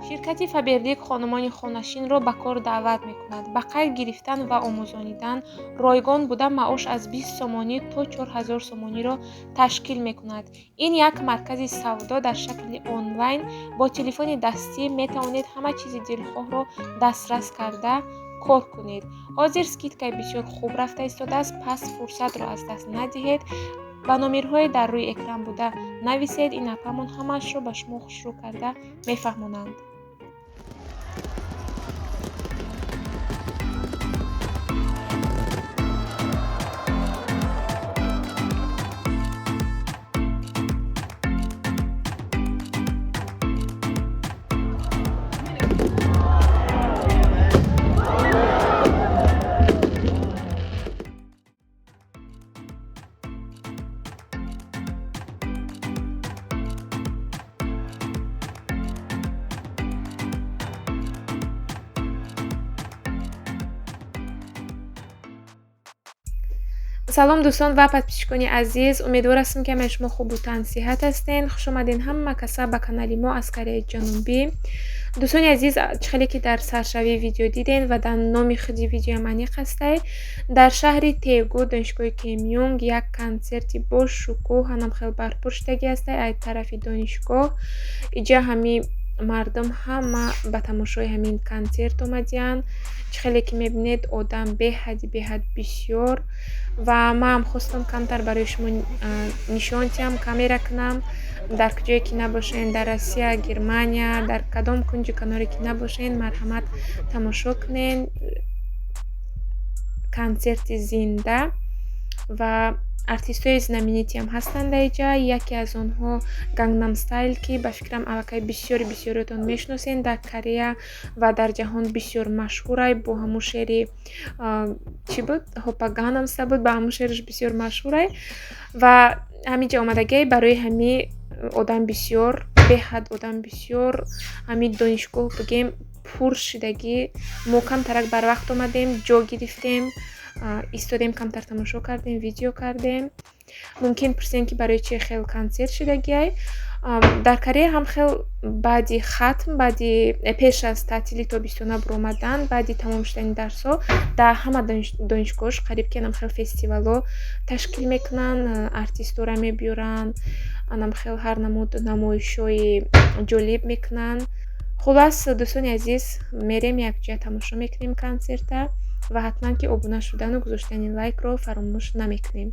ширкати Faberlic хонумони хонашинро ба кор даъват мекунад. Ба қайд гирифтан ва омӯзонидан ройгон буда маош аз 20 сомонӣ то 4000 сомониро ташкил мекунад. Ин як маркази савдо дар шакли онлайн. Бо телефони дастӣ метавонед ҳама чизи дилхоҳро дастрас карда кор кунед. ҳозир скидкаи бисёр хуб рафта истодааст, пас фурсатро аз даст надиҳед. ба номерҳое дар рӯи экран буда нависед. ин апамон ҳамаашро ба шумо хушрӯ карда мефаҳмонанд. салом дӯстон ва подписчикони азиз, умедвор ҳастам ки ҳамаи шумо хубу тансиҳат ҳастен. хуш омадин ҳама каса ба канали мо аз Кореяи Ҷанубӣ. дӯстони азиз, чӣ хеле ки дар саршавии видео диден ва дар номи худи видеоям аниқ ҳастай, дар шаҳри Тэгу донишгоҳи Кемюнг як консерти бо шукӯҳ ҳанам хел барпо шудагӣ ҳастай. аз тарафи донишгоҳ иҷа ҳами мардум ҳама ба тамошои ҳамин консерт омадиянд. чӣ хеле ки мебинед одам беҳад бисёр, ва ман хостам камтар барои шумо нишон диҳам, камера кунам. дар куҷое ки набошен, дар Россия, Германия, дар кадом кунҷи каноре ки набошен, марҳамат тамошо кунен консерти зинда. ва артистҳои знаменитиам ҳастанд дар иҷа. яке аз онҳо Gangnam Style ки ба фикрам аллакай бисёриотон мешиносен, дар Корея ва дар ҷаҳон бисёр машҳурай. бо ҳамун шеъри чӣ буд, Hoppa Gangnam Style буд, ба ҳамун шеърш бисёр машҳурай. ва ҳаминҷа омадагӣ барои ҳами одам бисёр, беҳад одам бисёр, ҳами донишгоҳ бигем пур шудагӣ. мо камтарак барвақт омадем, ҷо гирифтем, истодем, камтар тамошо кардем, видео кардем. мумкин пурсен ки барои чӣ хел консерт шудагиай. дар Корея ҳам хел баъди хатм, баъди пеш аз таътили тобистона биромадан, баъди тамом шудани дарсҳо дар ҳама донишгоҳош қариб ки анам хел фестивалҳо ташкил мекунанд, артистора мебиёранд, анам хел ҳар намуд намоишҳои ҷолиб мекунанд. хулас дӯстони азиз, мерем якҷоя тамошо мекунем консерта ва ҳатман ки обуна шудану гузоштани лайкро фаромӯш намекунем.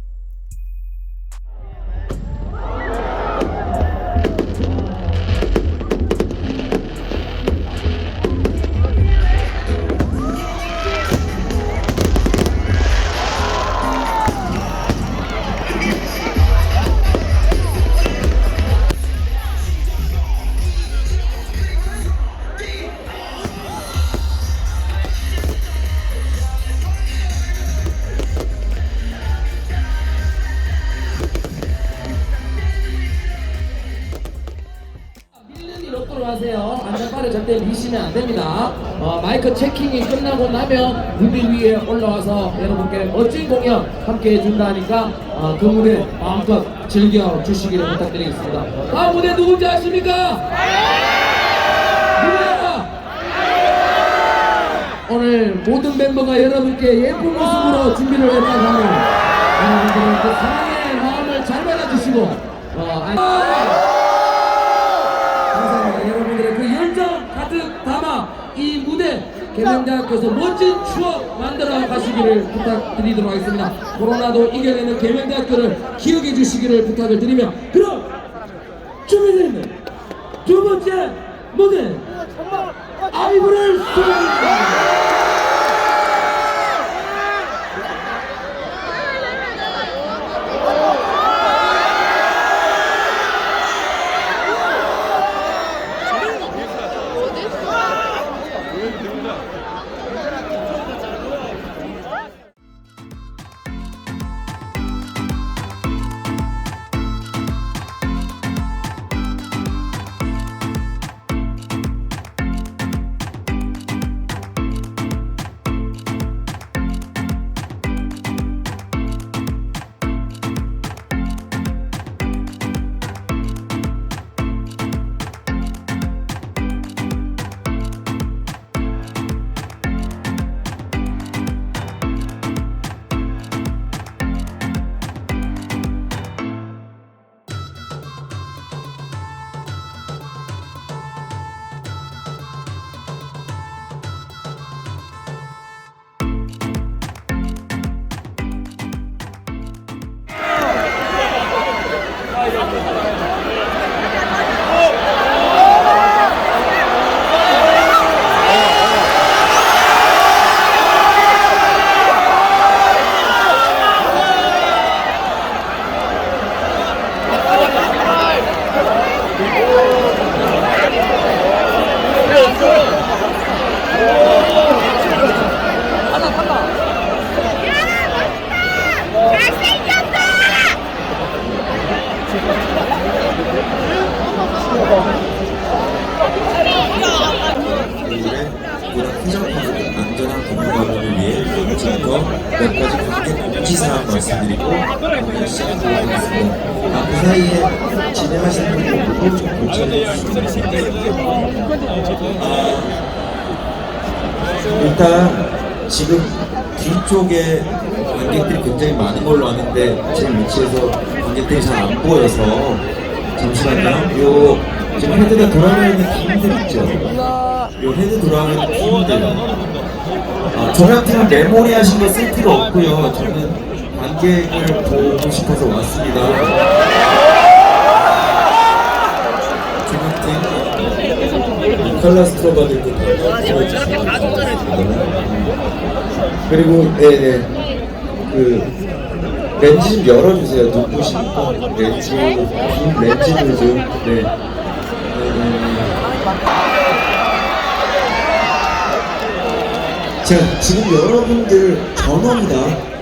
하세요. 안전바를 절대 미시면 안 됩니다. 마이크 체킹이 끝나고 나면 무대 위에 올라와서 여러분께 멋진 공연 함께 해준다니까 그 무대 마음껏 즐겨주시기를 부탁드리겠습니다. 다음 무대 누군지 아십니까? 누구야? 오늘 모든 멤버가 여러분께 예쁜 모습으로 준비를 했다고 하면 여러분들은 그 사랑의 마음을 잘 받아주시고 여러분들의 그 열정 가득 담아 이 무대 계명대학교에서 멋진 추억 만들어 가시기를 부탁드리도록 하겠습니다. 코로나도 이겨내는 계명대학교를 기억해 주시기를 부탁을 드리며, 그럼 준비되는 두 번째 무대 아이브를 소개합니다. 안전한 공부감을 위해 지금부터 몇 가지 관계 공지사항 말씀드리고 시작하도록 하겠습니다. 그 사이에 진행하시는 분들도 좀 고쳐해 주시면 일단 지금 뒤쪽에 관객들이 굉장히 많은 걸로 아는데 제 위치에서 관객들이 잘 안 보여서 잠시만요. 요 지금 헤드가 돌아가는 빔들 있죠? 요 헤드 돌아가는 빔들 조명팀은 메모리 하신 거 쓸 필요 없고요. 저는 관객을 보고 싶어서 왔습니다. 조명팀 컬러스트로바들도 그리고 그 렌즈 좀 열어주세요. 눈부신 렌즈, 빔 렌즈를 좀 자, 지금 여러분들 전원이다.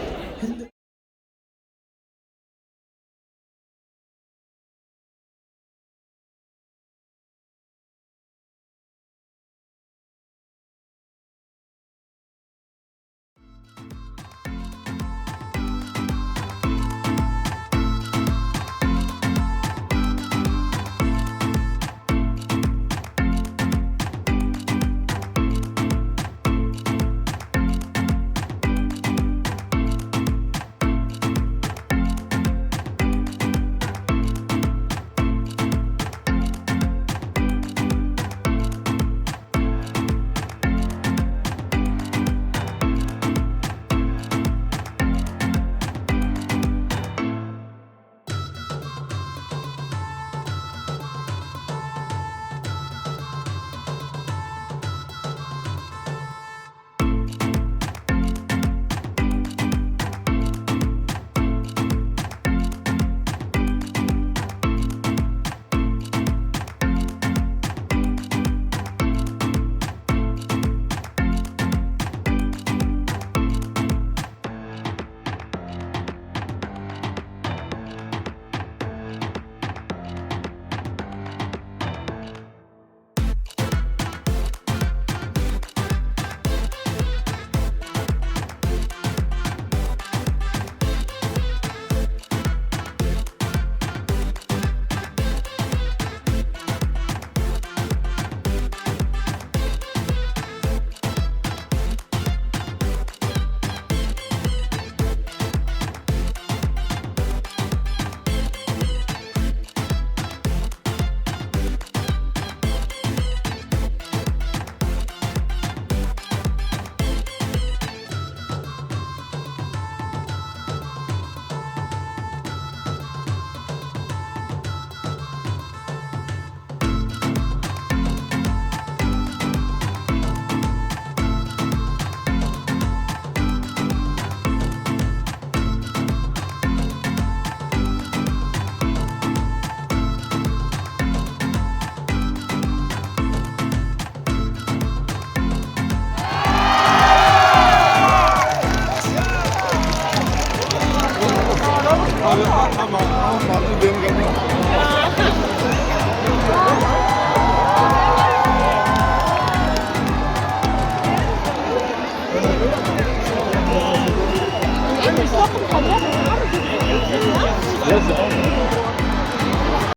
Yes.